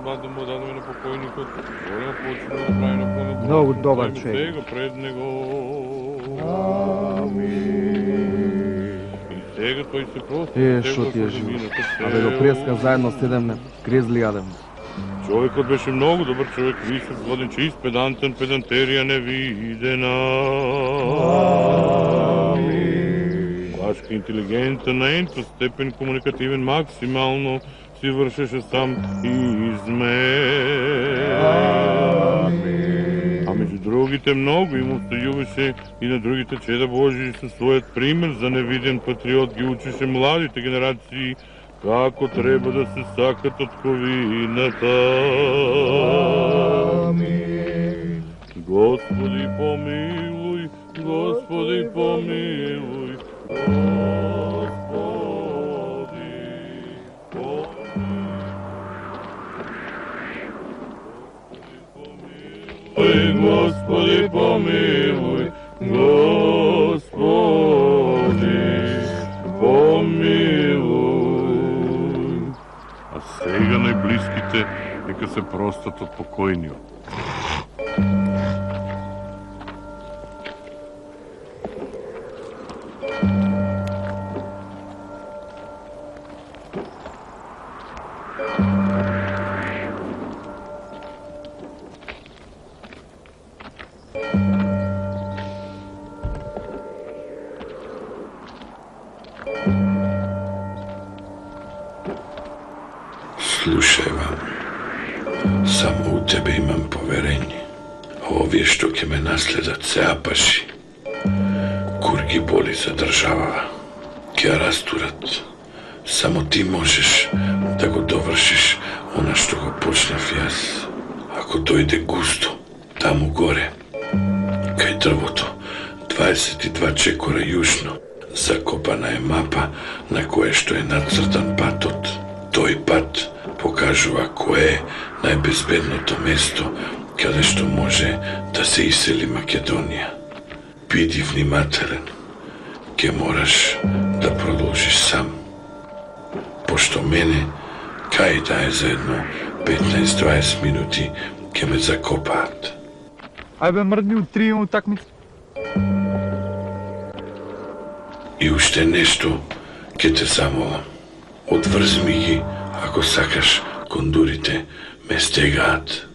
бат да му дадеме на покойникот, голема почина да прави на понатаму. Многу добар човек. Сега пред него. И сега тој се прости. Шо ти е живот? Абе до преска заедно седемне, грезли јадем. Човекот беше многу добар човек, висок, годен, чист, педантен, педантерија невидена. Башка интелигентен, на ента степен комуникативен, максимално си вршеше сам измер. А меѓу другите многу им оставуваше и на другите чеда Божи со својот пример за невиден патриот ги учеше младите генерации како треба да се сакат од ковината. Господи помилуј, Господи помилуј, Господи помилуј, Господи помилуј. А сега најблиските нека се простат од покојниот. Слушај, вам, само у тебе имам поверење. Овие што ќе ме наследат се апаши. Кур ги боли за државава. Ќе ја растурат. Само ти можеш да го довршиш она што го почнав јас. Ако дојде густо, таму горе, кај дрвото, 22 чекора јужно, закопана е мапа на кое што е нацртан патот. Тој пат покажува кое е најбезбедното место каде што може да се исели Македонија. Биди внимателен, ќе мораш да продолжиш сам. Пошто мене, кај да е за едно 15-20 минути, ќе ме закопаат. Ајбе мрдни у 3 утакмици. И уште нешто ќе те замолам. Одврзми ги, ако сакаш кондурите ме стегаат.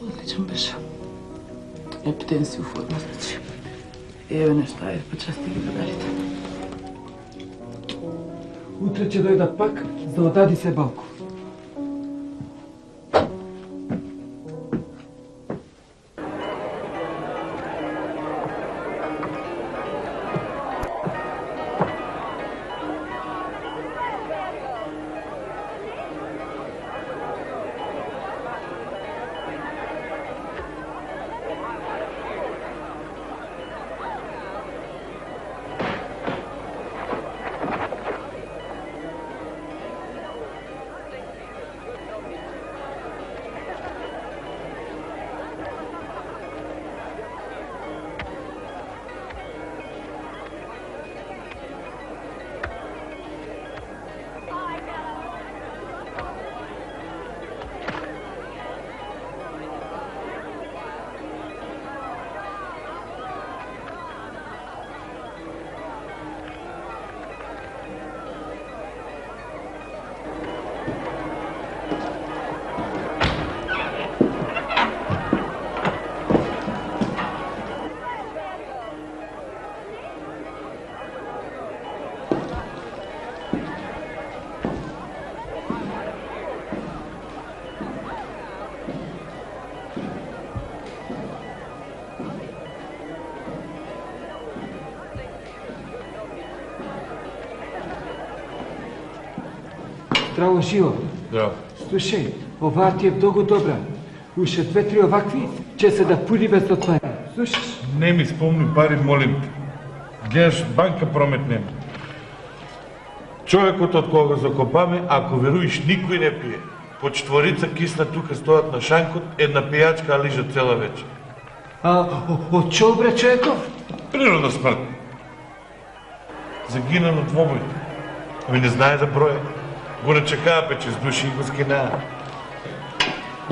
Одличен беше. Ептен си уформа, значи. Еве нешто, ајде, почасти ги другарите. Утре ќе дојдат пак, за да одади се балко. Здраво, живо. Здраво. Слушај, оваа ти е многу добра. Уште 2-3 овакви, ќе се да пуни без отваря. Слушаш? Не ми спомни пари, молим те. Гледаш, банка промет нема. Човекот од кога закопаме, ако веруиш, никој не пие. По 4 кисна тука стојат на шанкот, една пијачка, а лижат цела вечер. Од чо бре човеков? Природна смрт. Загина на двобој. Ами не знае да броја. Го начекаа пече с души и го скинаа.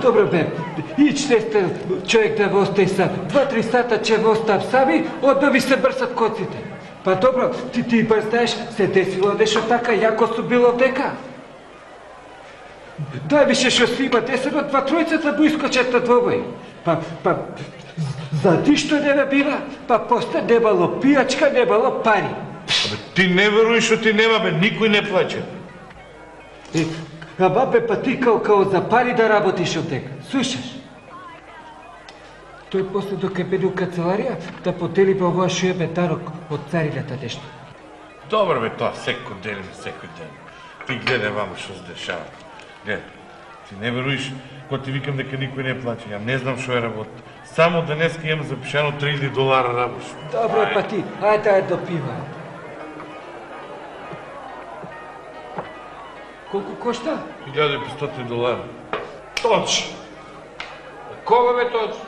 Добро бе, ичте сте човек да во остај са. 2-3 сата ќе во остав сами, одма ви се брсат коците. Па добро, ти бар знаеш, се десило нешто така, јако су било дека. Дај више шо си има 10 од 2-3 му искочат на двобој. Па, за ти што не била, па после немало пијачка, немало пари. Абе, ти не веруиш што ти нема, бе, никој не плаче. Ама бе, па ти као за пари да работиш од дека. Слушаш? Тој после дока бе у канцеларија да подели во овоја шо е дарок од царината нешто. Добро бе, тоа секој ден. Ти гледај вама што се дешава. Гледај, ти не веруиш, кога ти викам дека никој не плаче, ја не знам што е работа. Само денеска имам запишано $3000 работа. Добро, па ти, ајде до пива. Колку кошта? $1500. Точно. Кога бе точно?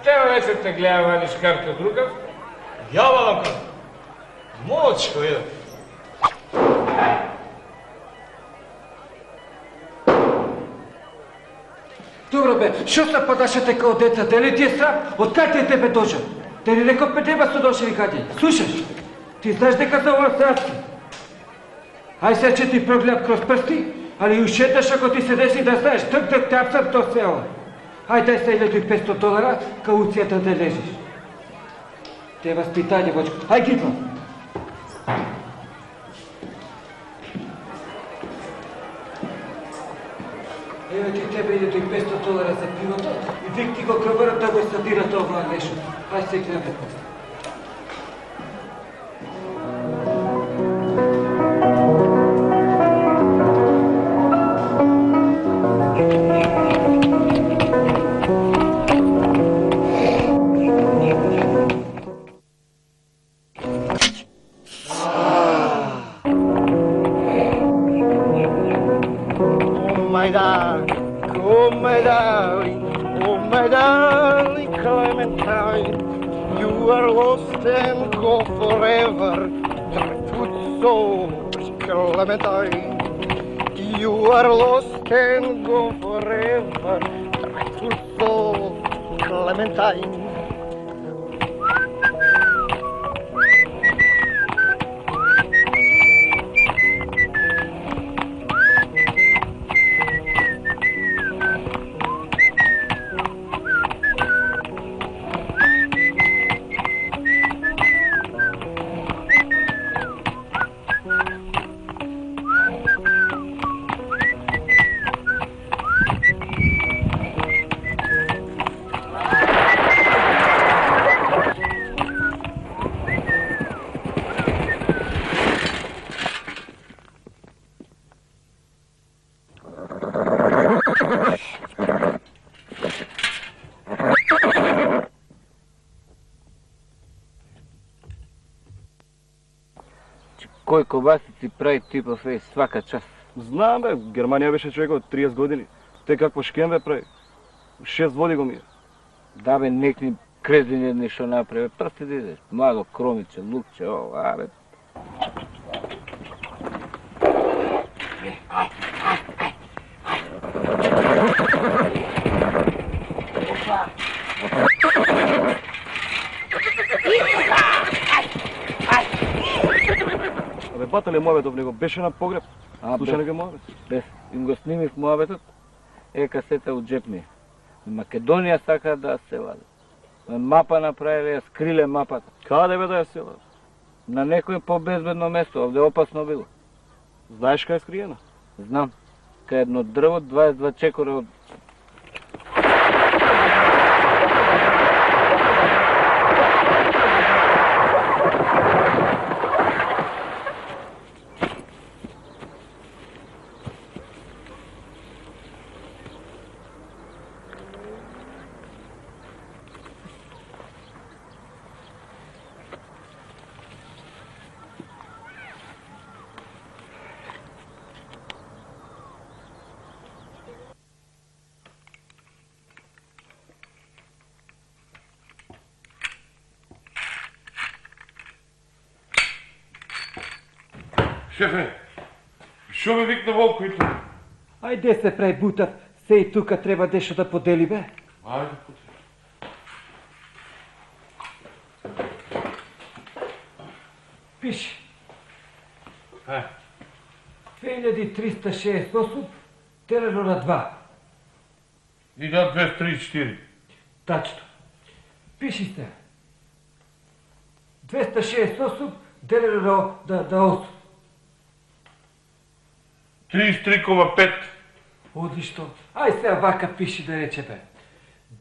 Тева вечер те гледа валиш карта другав? Ја валам карта. Мочко е. Добро бе, шо се подашате као деца, дали ти е срам? Од кај ти тебе дошол? Дали некој пе нема со дошли каде? Слушаш? Ти знаеш дека за ова сраски? Ај се че ти прогледам кроз прсти, али уште еднаш ако ти се деси да знаеш, трк те апсам то село. Ај дај се $1500, кауцијата да лежиш. Те васпитање, вочко. Ај гидла. Еве ти тебе $500 за пивото и вик ти го кроварат да го садират оваа нешто. Ај се гледа. my darling Clementine, you are lost and gone forever, truth so Clementine, you are lost and gone forever, truth so Clementine. Кој кобасици прави типов е свака час? Знам бе, Германија беше човек од 30 години. Те какво шкемве прави? 6 води го ми. Да бе, некни кредини едни што направи. Прости да идеш, маго, кромиче, лукче, ова, бе. Абе, батале муабетов него беше на погреб. Слушане га муабет. Без, им го снимив муабетот, касета од джеп ми. Македонија сака да се ладе. Мапа направиле, скриле мапата. Каде бе да ја села? На некој побезбедно место, овде опасно било. Знаеш кај е скриена? Знам. Кај едно дрво, 22 чекора од... Шефе, шо ме викна Волко и тук? Ајде се прај бутав, се и тука треба дешо да подели, бе. Ајде, подели. Пиши. 2368, 2368, делено на 2. И да 234. Тачно. Пиши се. 268 делено на 8. 33,5. Одлично. Ај сега вака пиши да рече, бе.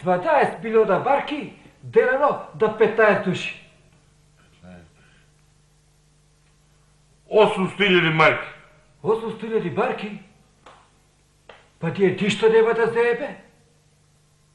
12 милиона барки делено на 15 души. 800.000 марки. 800.000 барки? Па тие ништо нема да заебе.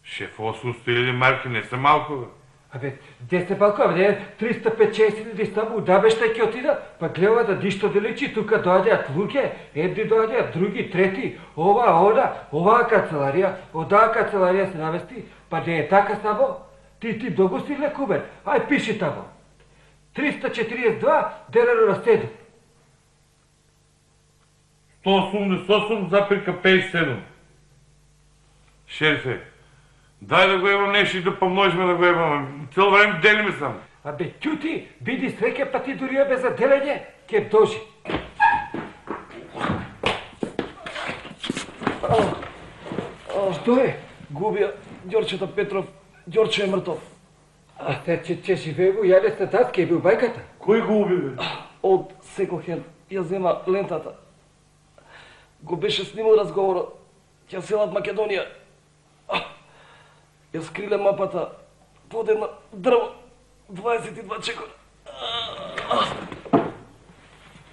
Шеф, 800.000 марки не се малко, бе. Абе, де се малко, абе, 350.000 само удабешта ќе отидат, па гледа да ништо да личи, тука доаѓаат луѓе, едни доаѓаат, други, трети, ова, она, оваа канцеларија, одаа канцеларија се навести, па не е така само. Ти многу си лекувен, ај пиши тамо. 342 делено на 7. 188,57. Шерифе, дај да го имам нещо и да помножиме да го имам. Цел време делиме само. Абе, ќути, биди среќа, па ти дури бе за делење, ќе дожи. Што е? Губија Ѓорчето Петров. Ѓорче е мртов. А се че живее во јаде стататски, е бил бајката. Кој го уби, бе? Од секој ја зема лентата. Го беше снимал разговорот. Ќе селат Македонија. Ја скриле мапата под една дрво. 22 чекора.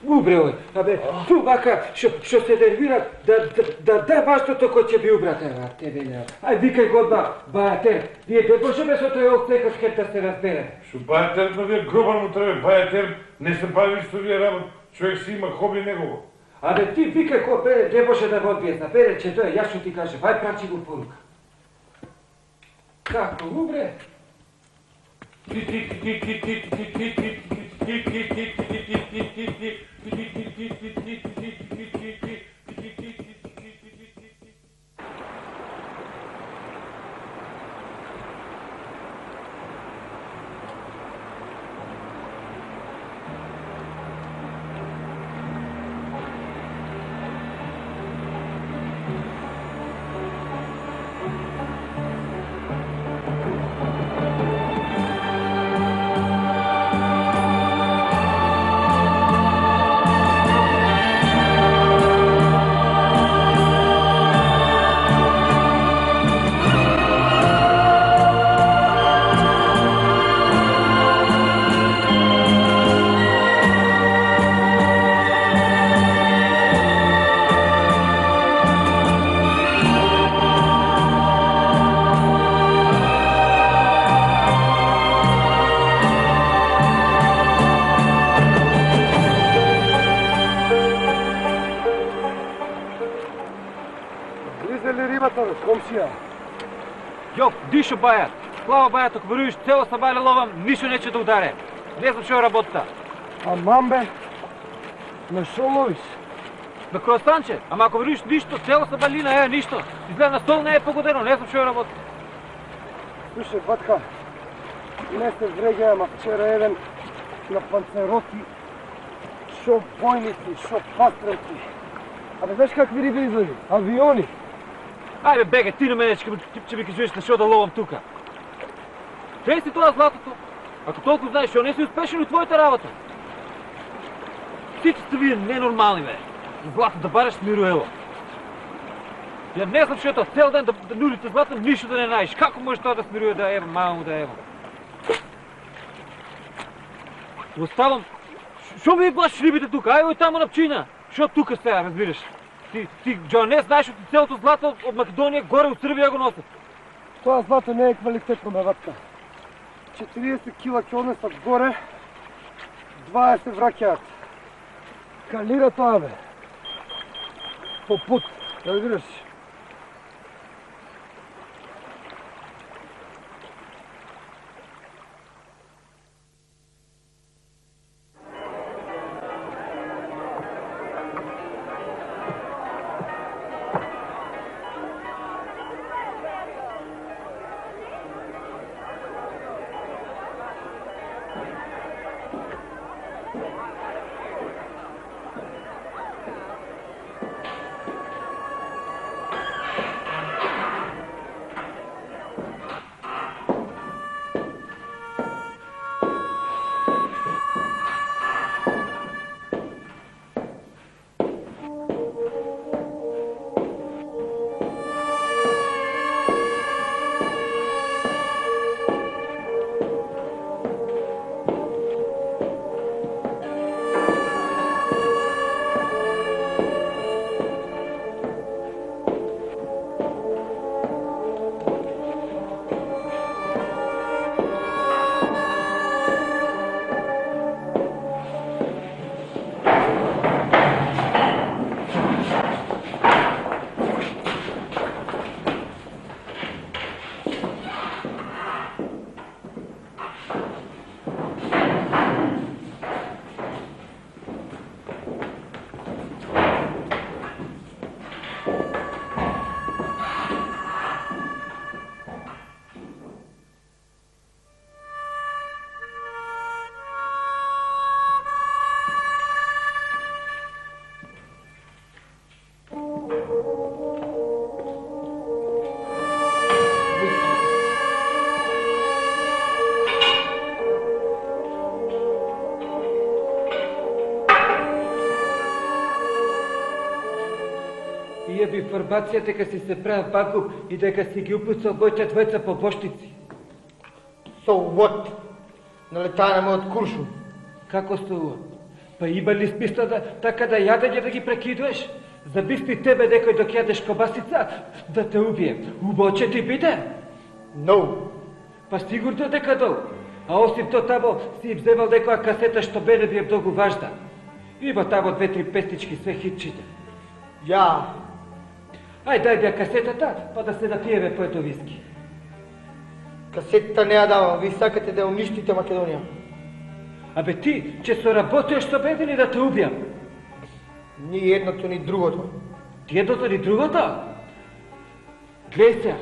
Убре, ој. Абе, ту вака, што се нервира, да вашето кој ќе би убрате, тебе не. Ај, викај го одма, Бајатер. Вие не можеме со тој овцекаш хет да се разбере. Шо Бајатер, но вие гробар му треба. Бајатер не се бави со вие работа. Човек си има хоби негово. Абе, ти викај кој бере, не може да го одбие. Бере, че тој, јас што ти кажем, ај прачи го порука. Како, убре? Јо, дишо Бајат. Слава Бајат, ако веруваш цело сабајле ловам, ништо нече да ударе. Не знам што е работата. А мамбе? На шо ловиш? На круастанче. Ама ако веруваш ништо, цело сабајлина е ништо. Изгледа на стол не е погодено, не знам што е работата. Слушай, батка, не се врега, ама вчера еден на панцероти, шо бойници, шо пастрелци. Абе, знаеш какви риби излеви? Авиони. Ајде беге, ти на мене ќе ми кажеш на шо да ловам тука. Кај си тоа златото? Ако толку знаеш, шо не си успешен у твојата работа? Сите сте вие ненормални, бе. Злато да бареш Мируело. Ја не знам шо е тоа, цел ден да нулите злато, ништо да не најдеш. Како може тоа да смирува да евам, мамо да евам? Оставам. Шо ми глаш рибите тука? Ајде тамо на пчина. Шо тука сега, разбираш? Ти, Джо, не знаеш од целото злато од Македонија горе од Србија го носат. Тоа злато не е квалитетно, ме ватка. 40 кила ќе однесат горе, 20 враќаат. Калира тоа, бе. По пут, да видиш. И ја би информација дека си се прав бакуп и дека си ги упуцал бојте двојца по боштици. So what? Налетаваме од Куршум. Како со ова? Па има ли смисла да така да јадење да ги прекидуваш? Замисли тебе некој док јадеш кобасица да те убие. Убаво ќе ти биде? No. Па сигурно дека долу. А осим то тамо си им земал некоја касета што мене би е многу важна. Има тамо 2-3 песнички, све хитчите. Ја. Ај дај ми ја касетата, па да се напиеме по едно виски. Касетата не ја давам, ви сакате да ја уништите Македонија. Абе ти, че соработуваш со мене или да те убијам? Ни едното, ни другото. Ти едното, ни другото? Глеј се.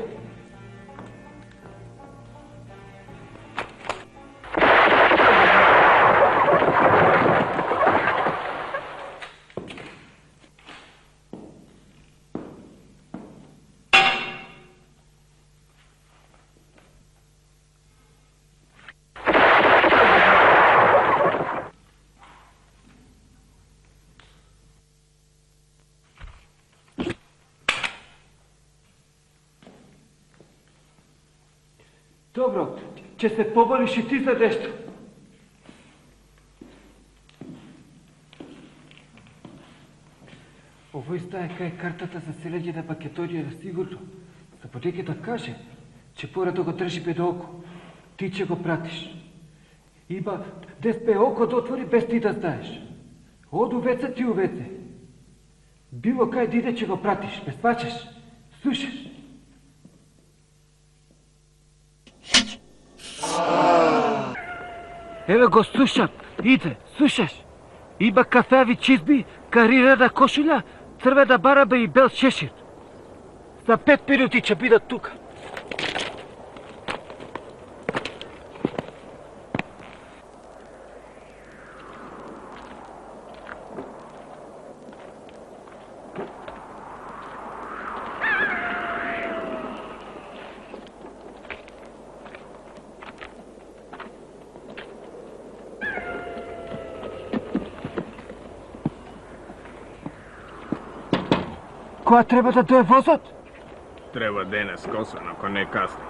Добро, ќе се поболиш и ти за нешто. Овој стае кај картата за селење на Македонија на сигурно. Заподеќе да каже, че пора да го држи пред око. Ти ќе го пратиш. Има деспе око да отвори без ти да знаеш. Од увеце ти увеце. Било кај да иде ќе го пратиш, ме сваќаш, слушаш. Еве го слушам, иде, слушаш. Има кафеави чизби, карирана кошуља, црвена бараба и бел шешир. За 5 минути ќе бидат тука. Која треба да дое возот? Треба денес косвен, ако не касни.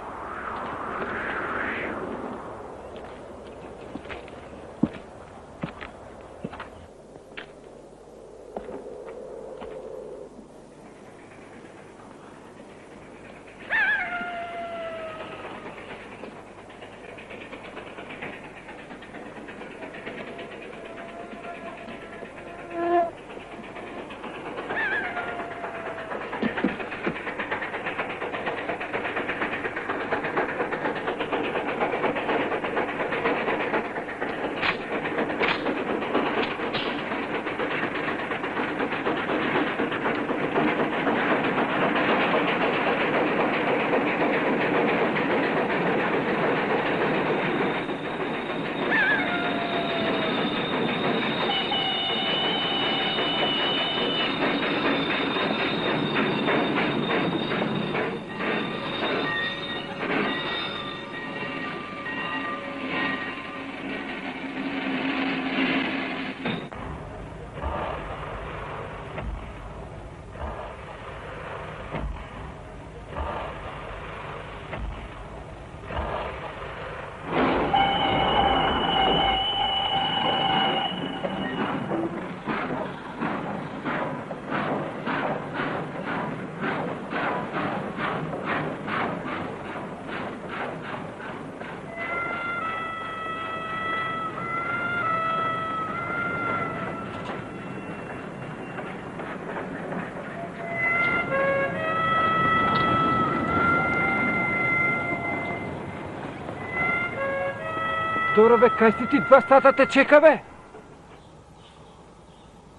Добро бе, кај си ти 2 сата те чека бе?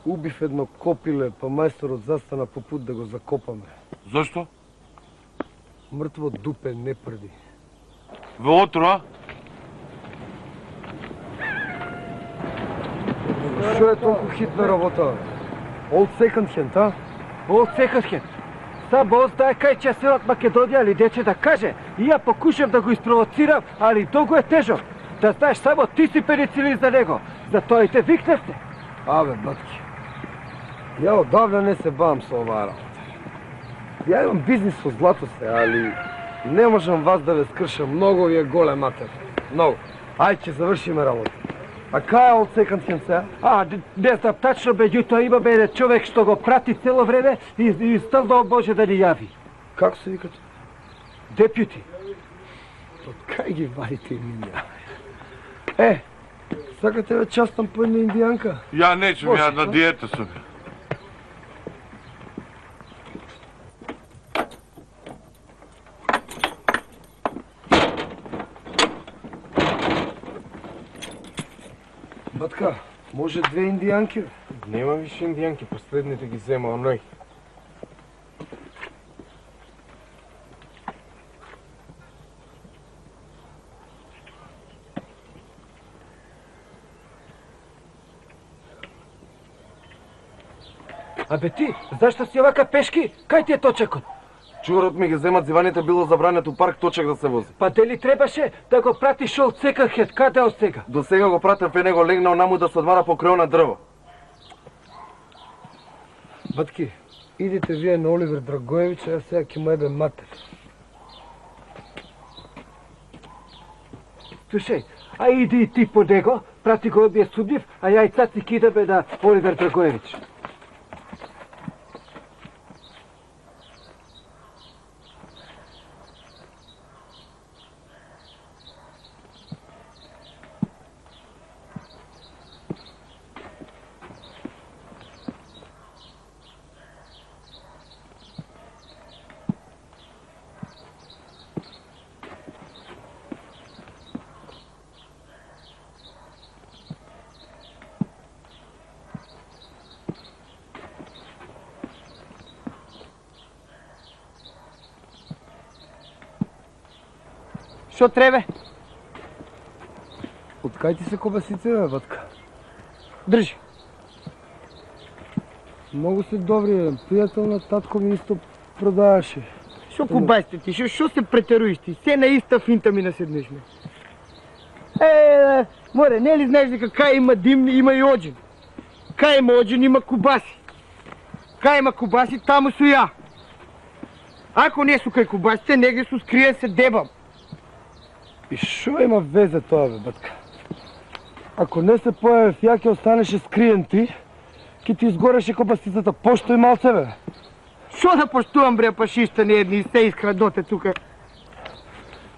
Убив едно копиле, па мајсторот застана по пут да го закопаме. Зашто? Мртво дупе не прди. Ве отруа? Шо е толку хитна работа? Old second hand, а? Old second hand. Само он знае кај ќе селат Македонија или дече да каже. И ја покушам да го испровоцирам, али долго е тежок. Да знаеш, само ти си пеницилин за него. Затоа и те викневте. Абе, батки. Ја одавна не се бавам со оваа работа. Ја имам бизнис со злато се, али не можам вас да ве скршам, многу ви е голем матер. Многу. Ај ќе завршиме работа. А кај е од секонд хенд сега? Не знам тачно, меѓутоа има бе човек што го прати цело време и стално може да ни јави. Како се викате? Депјути. Од кај ги вадите имена? Сакате ве частам по една индијанка? Ја неćem, ја на диета сум. Батка, може две индијанки? Нема више индијанки, последните ги зема оној. Абе ти, зашто си овака пешки? Кај ти е точекот? Чуварот ми ги земат зиваните, било забрането у парк точек да се вози. Па дали требаше да го пратиш од секахет, каде од сега? До сега го пратев, пе него легнал наму да се одмара покрај на дрво. Батки, идите вие на Оливер Драгоевич, а ја сега ќе му ебе матер. Слушај, а иди и ти по него, прати го обие судив, а ја и цаци кидаме на Оливер Драгоевич. Што требе? Од кај ти се кобасите, бе, батка? Држи. Многу се добри, пријател на татко ми исто продаваше. Што кубасите ти, што се претеруиш ти? Се на иста финта ми наседнеш ме. Море, не ли знаеш дека кај има дим, има и оджин? Кај има оджин, има кубаси. Кај има кубаси, таму су ја. Ако не су кај кубасите, негде су скриен се дебам. И шо има везе тоа, бе, батка? Ако не се појавев, ја ќе останеше скриен ти, ќе ти изгореше кобасицата, поштој малце, бе. Шо да поштувам, бре, пашишта не едни, се искрадоте тука.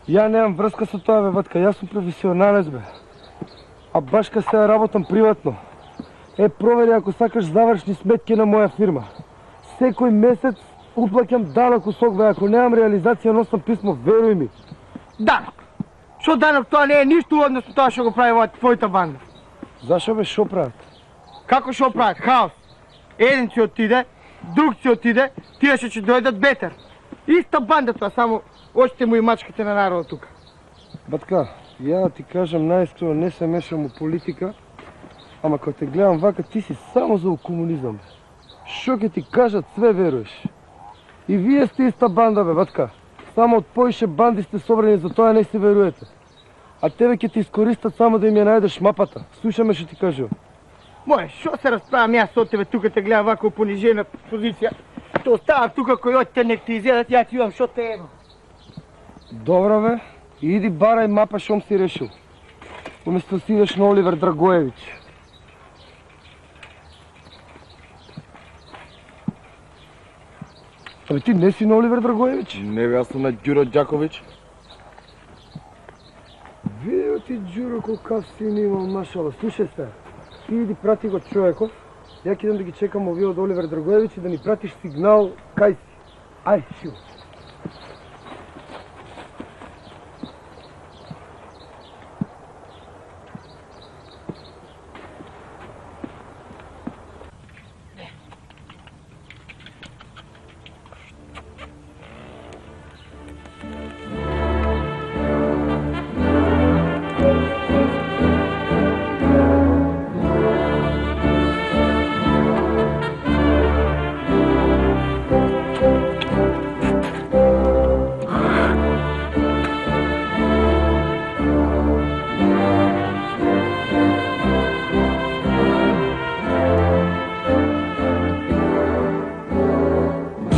Ја немам врска со тоа, бе, батка, јас сум професионалец, бе. А баш ка се работам приватно. Провери ако сакаш завршни сметки на моја фирма. Секој месец уплаќам данок кусок, бе, ако немам реализација, носам писмо, веруј ми. Данок? Шо данок, тоа не е ништо односно тоа што го прави во твојата банда. Зашо, бе, шо прават? Како шо прават? Хаос. Еден си отиде, друг си отиде, тие што ќе дојдат бетер. Иста банда тоа, само очите му и мачките на народот тука. Батка, ја ти кажам наискрено, не се мешам у политика, ама кога те гледам вака, ти си само за комунизам. Шо ќе ти кажат, све веруеш. И вие сте иста банда, бе, батка. Само од поише банди сте собрани, за тоа не си веруете. А тебе ќе ти искористат само да им ја најдеш мапата. Слушаме што ти кажувам. Мој, шо се расправам јас со тебе тука, те гледам вака у понижена позиција. Те оставам тука кој одите нек ти изедат, ја ти имам шо те едно. Добро, бе, иди барај мапа шом си решил. Уместо си идеш на Оливер Драгоевич. Абе ти не си на Оливер Драгоевич? Не бе, јас сум на Ѓуро Ѓаковиќ. Видео ти Ѓуро колкав син имал, машала. Слушај се, ти иди прати го човеков, ја ќе идам да ги чекам овие од Оливер Драгоевич и да ни пратиш сигнал кај си. Ај, шиво.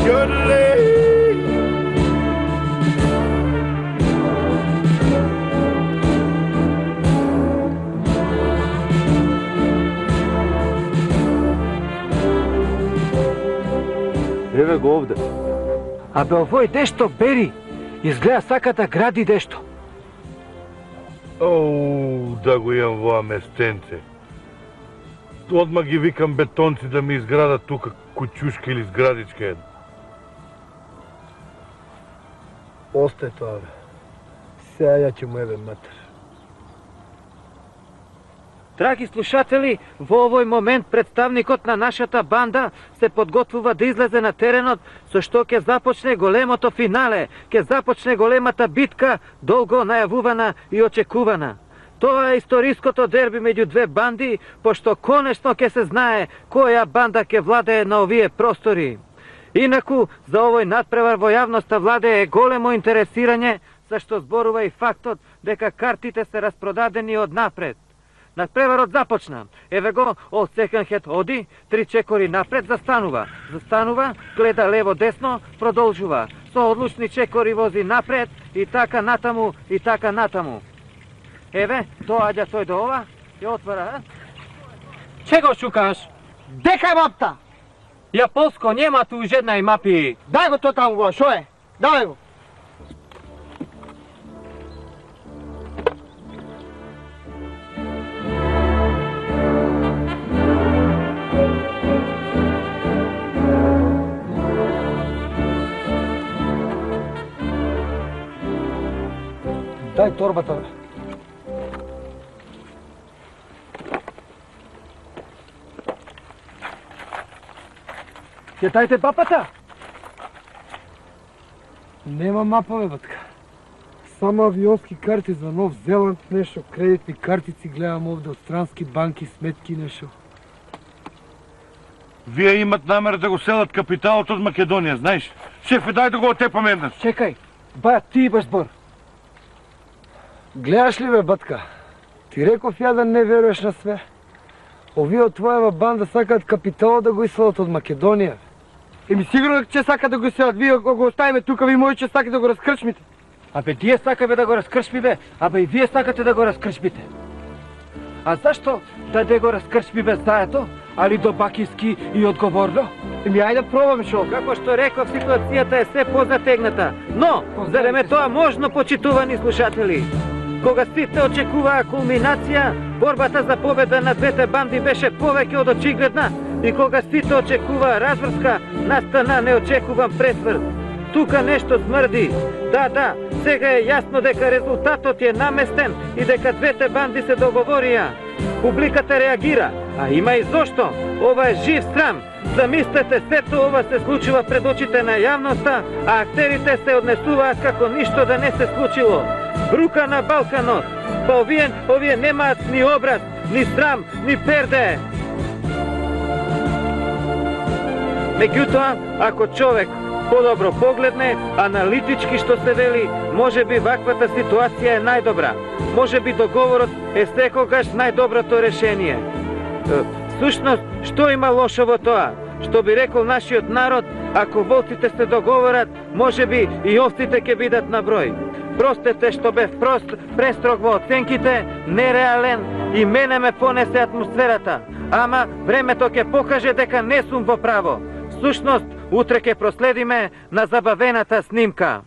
Yodeling. еве го овде. Абе овој дешто бери, изгледа сака да гради дешто. Оу, да го имам воа местенце. Одма ги викам бетонци да ми изградат тука куќушка или зградичка една. Остај тоа, бе. Сега ја ќе му ебем матер. Драги слушатели, во овој момент представникот на нашата банда се подготвува да излезе на теренот, со што ќе започне големото финале, ќе започне големата битка, долго најавувана и очекувана. Тоа е историското дерби меѓу две банди, пошто конечно ќе се знае која банда ќе владее на овие простори. Инаку, за овој надпревар во јавноста владее големо интересирање, за што зборува и фактот дека картите се распродадени од напред. Надпреварот започна. Еве го, All Second Head оди, 3 чекори напред, застанува, гледа лево-десно, продолжува. Со одлучни чекори вози напред, и така натаму, и така натаму. Еве, доаѓа тој до ова, ја отвара. Че го шукаш? Дека е мапта? Јаполско, нема ту жедна и мапи. Дај го то таму го, шо е? Давај го. Дај торбата, бе. Ќе тајте папата? Нема мапа, бе, батка. Само авионски карти за Нов Зеланд, нешто, кредитни картици гледам овде од странски банки, сметки, нешто. Вие имат намера да го селат капиталот од Македонија, знаеш? Шефе, дај да го отепам еднаш. Чекај, баја ти имаш збор. Гледаш ли, бе, батка? Ти реков ја да не веруваш на све. Овие од твојава банда сакаат капиталот да го исвалат од Македонија. Еми сигурно че сака да го селат, вие го оставиме тука, ви мој че сака да го раскрчмите. Абе, тие сакаме да го раскрчмиме, абе и вие сакате да го раскрчмите. А зашто да го раскрчмиме заедно, али до бакиски и одговорно? Еми ајде пробаме шо. Како што реков, ситуацијата е се позатегната, но зарем е тоа можно, почитувани слушатели? Кога сите очекуваа кулминација, борбата за победа на двете банди беше повеќе од очигледна, и кога сите очекуваа разврска, настана неочекуван пресврт. Тука нешто смрди. Да, сега е јасно дека резултатот е наместен и дека двете банди се договорија. Публиката реагира, а има и зошто. Ова е жив срам. Замислете, сето ова се случува пред очите на јавноста, а актерите се однесуваат како ништо да не се случило. Брука на Балканот. Па овие немаат ни образ, ни срам, ни перде. Меѓутоа, ако човек подобро погледне, аналитички што се вели, може би ваквата ситуација е најдобра. Може би договорот е секогаш најдоброто решение. Сушност, што има лошо во тоа? Што би рекол нашиот народ, ако волците се договорат, може би и овците ќе бидат на број. Простете што бев престрог во оценките, нереален и мене ме понесе атмосферата. Ама времето ќе покаже дека не сум во право. Сушност, утре ќе проследиме на забавената снимка.